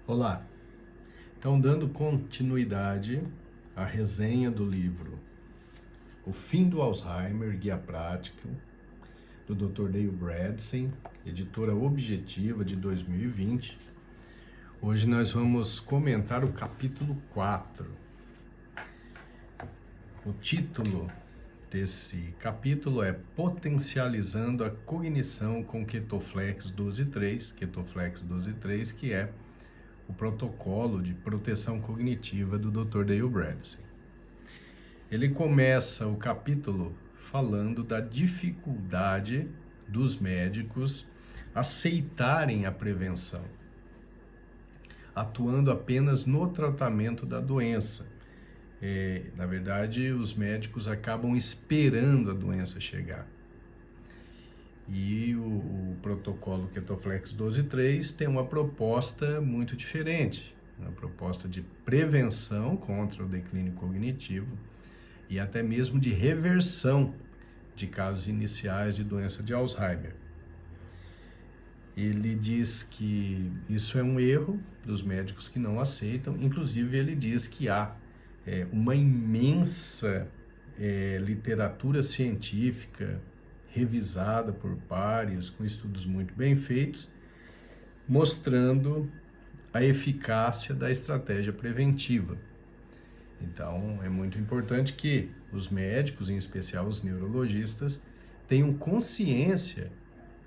Olá, então dando continuidade à resenha do livro O Fim do Alzheimer, Guia Prático, do Dr. Dale Bredesen, editora Objetiva de 2020. Hoje nós vamos comentar o capítulo 4. O título desse capítulo é Potencializando a Cognição com Ketoflex 12.3, que é o protocolo de proteção cognitiva do Dr. Dale Bredesen. Ele começa o capítulo falando da dificuldade dos médicos aceitarem a prevenção, atuando apenas no tratamento da doença. Na verdade, os médicos acabam esperando a doença chegar. E o protocolo Ketoflex 12.3 tem uma proposta muito diferente, uma proposta de prevenção contra o declínio cognitivo e até mesmo de reversão de casos iniciais de doença de Alzheimer. Ele diz que isso é um erro dos médicos que não aceitam, inclusive ele diz que há uma imensa literatura científica revisada por pares, com estudos muito bem feitos, mostrando a eficácia da estratégia preventiva. Então, é muito importante que os médicos, em especial os neurologistas, tenham consciência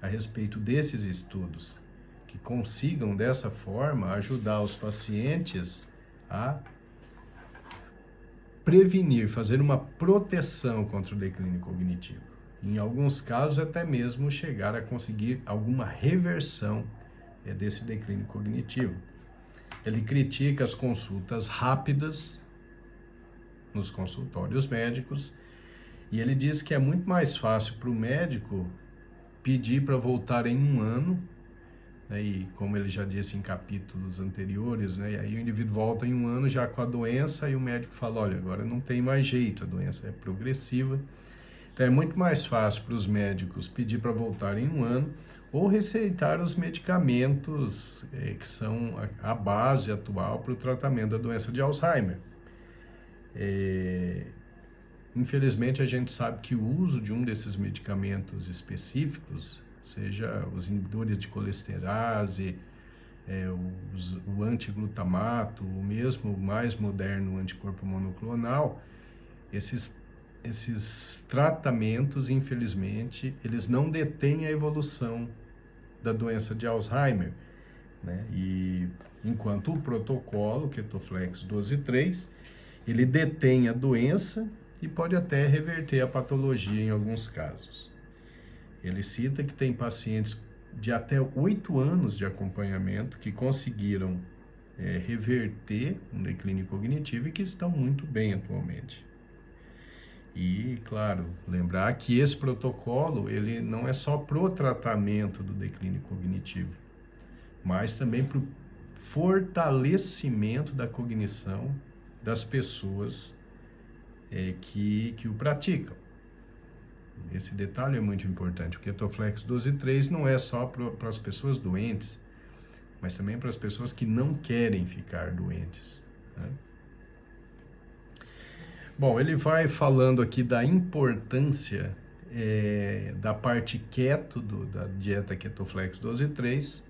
a respeito desses estudos, que consigam, dessa forma, ajudar os pacientes a prevenir, fazer uma proteção contra o declínio cognitivo. Em alguns casos, até mesmo chegar a conseguir alguma reversão desse declínio cognitivo. Ele critica as consultas rápidas nos consultórios médicos e ele diz que é muito mais fácil para o médico pedir para voltar em um ano, né, e como ele já disse em capítulos anteriores, né, e aí o indivíduo volta em um ano já com a doença e o médico fala, olha, agora não tem mais jeito, a doença é progressiva. Então, é muito mais fácil para os médicos pedir para voltar em um ano ou receitar os medicamentos que são a base atual para o tratamento da doença de Alzheimer. Infelizmente, a gente sabe que o uso de um desses medicamentos específicos, seja os inibidores de colesterase, o antiglutamato, ou mesmo o mais moderno, o anticorpo monoclonal, esses tratamentos, infelizmente, eles não detêm a evolução da doença de Alzheimer, né? E enquanto o protocolo Ketoflex 12.3, ele detém a doença e pode até reverter a patologia em alguns casos. Ele cita que tem pacientes de até 8 anos de acompanhamento que conseguiram reverter um declínio cognitivo e que estão muito bem atualmente. E, claro, lembrar que esse protocolo, ele não é só para o tratamento do declínio cognitivo, mas também para o fortalecimento da cognição das pessoas que o praticam. Esse detalhe é muito importante. O Ketoflex 12.3 não é só para as pessoas doentes, mas também para as pessoas que não querem ficar doentes, né? Bom, ele vai falando aqui da importância da parte keto da dieta Ketoflex 12.3,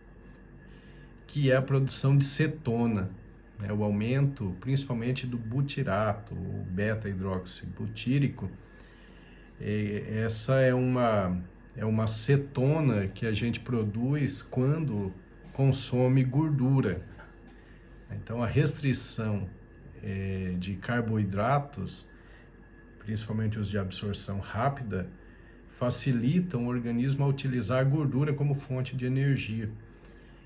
que é a produção de cetona, né, o aumento principalmente do butirato, o beta-hidroxibutírico. Essa é uma cetona que a gente produz quando consome gordura. Então, a restrição de carboidratos, principalmente os de absorção rápida, facilitam o organismo a utilizar a gordura como fonte de energia.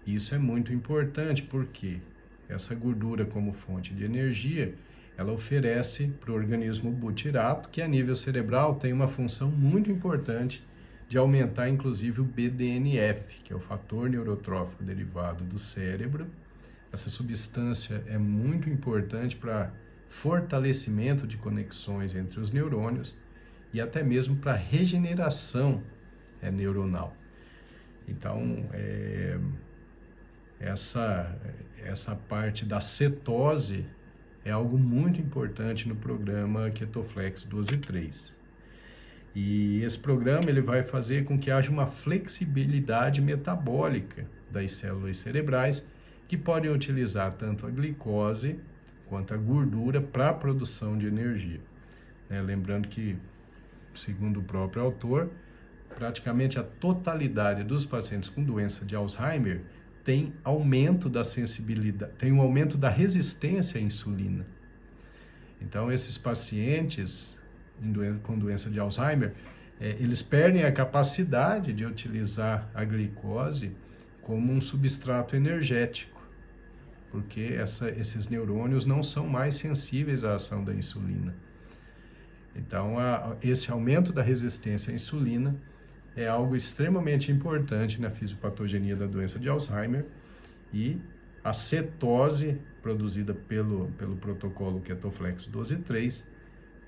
E isso é muito importante porque essa gordura como fonte de energia, ela oferece para o organismo butirato, que a nível cerebral tem uma função muito importante de aumentar inclusive o BDNF, que é o fator neurotrófico derivado do cérebro. Essa substância é muito importante para fortalecimento de conexões entre os neurônios e até mesmo para regeneração neuronal. Então, essa parte da cetose é algo muito importante no programa Ketoflex 12.3. E esse programa ele vai fazer com que haja uma flexibilidade metabólica das células cerebrais que podem utilizar tanto a glicose quanto a gordura para a produção de energia. Lembrando que, segundo o próprio autor, praticamente a totalidade dos pacientes com doença de Alzheimer tem aumento da sensibilidade, tem um aumento da resistência à insulina. Então, esses pacientes com doença de Alzheimer, eles perdem a capacidade de utilizar a glicose como um substrato energético, porque esses neurônios não são mais sensíveis à ação da insulina. Então, esse aumento da resistência à insulina é algo extremamente importante na fisiopatogenia da doença de Alzheimer, e a cetose produzida pelo protocolo Ketoflex 12.3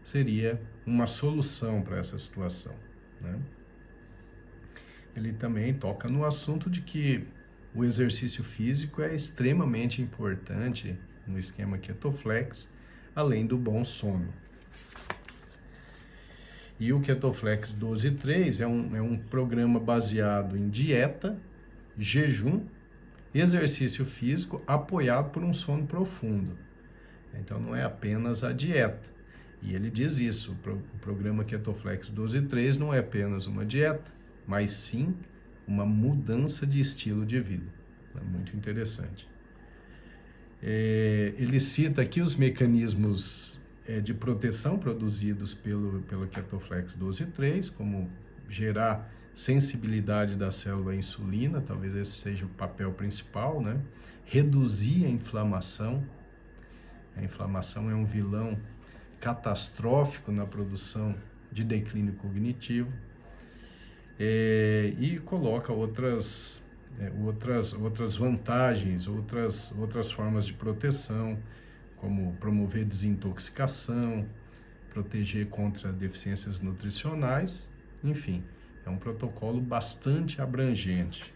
seria uma solução para essa situação, né? Ele também toca no assunto de que o exercício físico é extremamente importante no esquema Ketoflex, além do bom sono. E o Ketoflex 12.3 é um programa baseado em dieta, jejum, exercício físico apoiado por um sono profundo. Então não é apenas a dieta. E ele diz isso, o programa Ketoflex 12.3 não é apenas uma dieta, mas sim uma mudança de estilo de vida. É muito interessante. Ele cita aqui os mecanismos de proteção produzidos pelo Ketoflex 12.3, como gerar sensibilidade da célula à insulina, talvez esse seja o papel principal, né? Reduzir a inflamação. A inflamação é um vilão catastrófico na produção de declínio cognitivo, e coloca outras vantagens, outras formas de proteção, como promover desintoxicação, proteger contra deficiências nutricionais, enfim, é um protocolo bastante abrangente.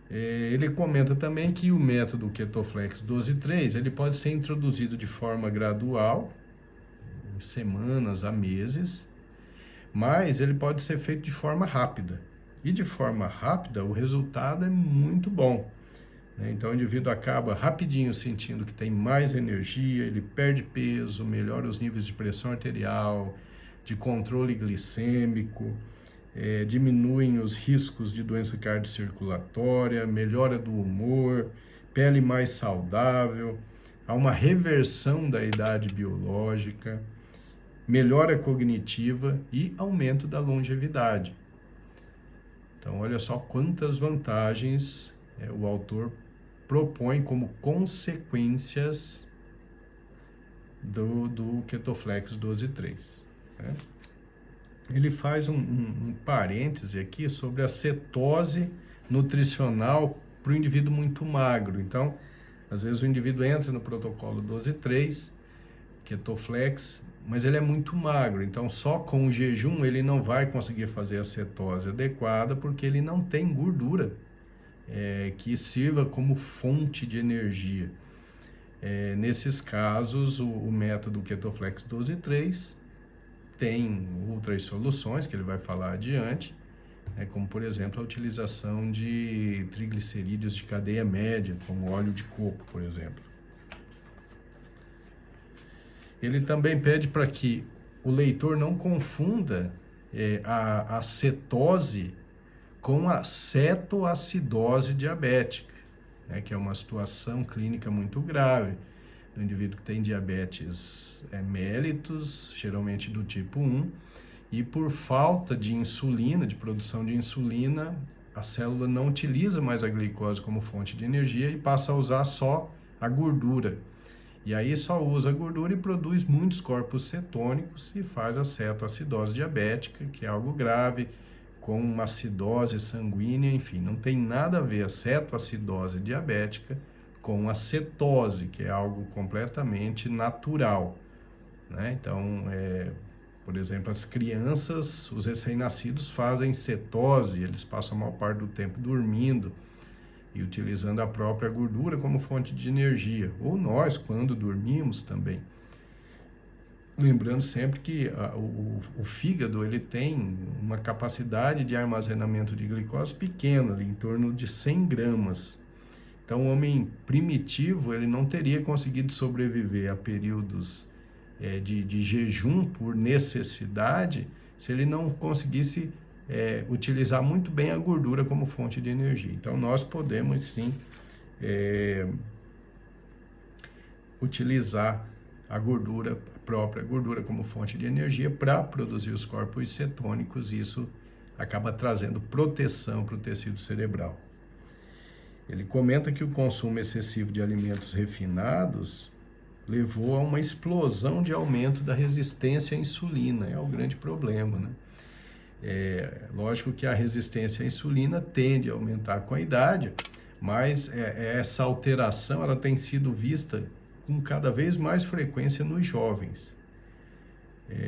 Ele comenta também que o método Ketoflex 12.3 ele pode ser introduzido de forma gradual, em semanas a meses, mas ele pode ser feito de forma rápida. E de forma rápida o resultado é muito bom. Então o indivíduo acaba rapidinho sentindo que tem mais energia, ele perde peso, melhora os níveis de pressão arterial, de controle glicêmico, diminuem os riscos de doença cardiocirculatória, melhora do humor, pele mais saudável, há uma reversão da idade biológica, melhora cognitiva e aumento da longevidade. Então, olha só quantas vantagens o autor propõe como consequências do Ketoflex 12.3, né? Ele faz um parêntese aqui sobre a cetose nutricional para o indivíduo muito magro. Então, às vezes o indivíduo entra no protocolo 12.3, Ketoflex, mas ele é muito magro, então só com o jejum ele não vai conseguir fazer a cetose adequada, porque ele não tem gordura que sirva como fonte de energia. Nesses casos, o método Ketoflex 12.3 tem outras soluções que ele vai falar adiante, como, por exemplo, a utilização de triglicerídeos de cadeia média, como óleo de coco, por exemplo. Ele também pede para que o leitor não confunda a cetose com a cetoacidose diabética, que é uma situação clínica muito grave do indivíduo que tem diabetes mellitus, geralmente do tipo 1, e por falta de insulina, de produção de insulina, a célula não utiliza mais a glicose como fonte de energia e passa a usar só a gordura. E aí só usa a gordura e produz muitos corpos cetônicos e faz a cetoacidose diabética, que é algo grave, com uma acidose sanguínea, enfim, não tem nada a ver a cetoacidose diabética com a cetose, que é algo completamente natural, né? Então, Por exemplo, as crianças, os recém-nascidos fazem cetose, eles passam a maior parte do tempo dormindo e utilizando a própria gordura como fonte de energia. Ou nós, quando dormimos também. Lembrando sempre que o fígado ele tem uma capacidade de armazenamento de glicose pequena, ali, em torno de 100 gramas. Então, o homem primitivo ele não teria conseguido sobreviver a períodos de jejum por necessidade se ele não conseguisse utilizar muito bem a gordura como fonte de energia. Então, nós podemos sim utilizar a gordura, a própria gordura como fonte de energia para produzir os corpos cetônicos, e isso acaba trazendo proteção para o tecido cerebral. Ele comenta que o consumo excessivo de alimentos refinados levou a uma explosão de aumento da resistência à insulina, é o grande problema, né? Lógico que a resistência à insulina tende a aumentar com a idade, mas essa alteração ela tem sido vista com cada vez mais frequência nos jovens.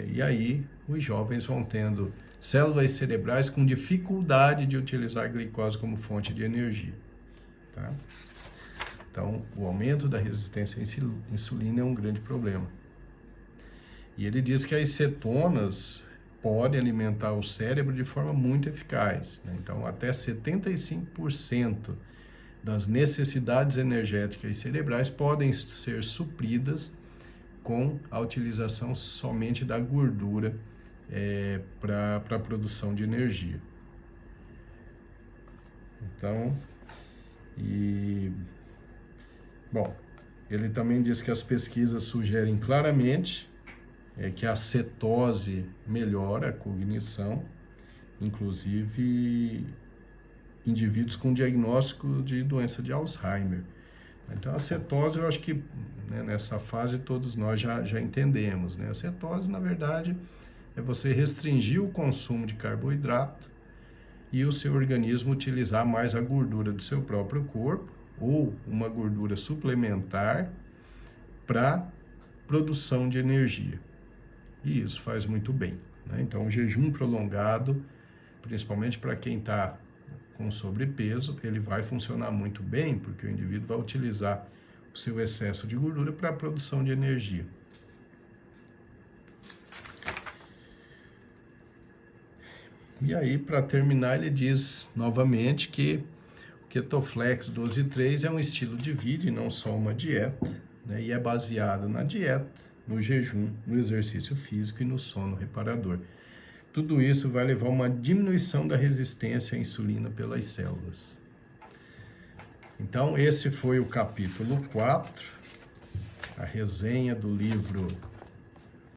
E aí, os jovens vão tendo células cerebrais com dificuldade de utilizar a glicose como fonte de energia. Tá? Então, o aumento da resistência à insulina é um grande problema. E ele diz que as cetonas podem alimentar o cérebro de forma muito eficaz, né? Então, até 75% das necessidades energéticas cerebrais podem ser supridas com a utilização somente da gordura para a produção de energia. Então, bom, ele também diz que as pesquisas sugerem claramente que a cetose melhora a cognição, inclusive indivíduos com diagnóstico de doença de Alzheimer. Então, a cetose, eu acho que nessa fase todos nós já entendemos, né? A cetose, na verdade, é você restringir o consumo de carboidrato e o seu organismo utilizar mais a gordura do seu próprio corpo ou uma gordura suplementar para produção de energia. E isso faz muito bem, né? Então, o jejum prolongado, principalmente para quem está com sobrepeso, ele vai funcionar muito bem, porque o indivíduo vai utilizar o seu excesso de gordura para a produção de energia. E aí, para terminar, ele diz novamente que o Ketoflex 12.3 é um estilo de vida e não só uma dieta, né? E é baseado na dieta, no jejum, no exercício físico e no sono reparador. Tudo isso vai levar a uma diminuição da resistência à insulina pelas células. Então, esse foi o capítulo 4, a resenha do livro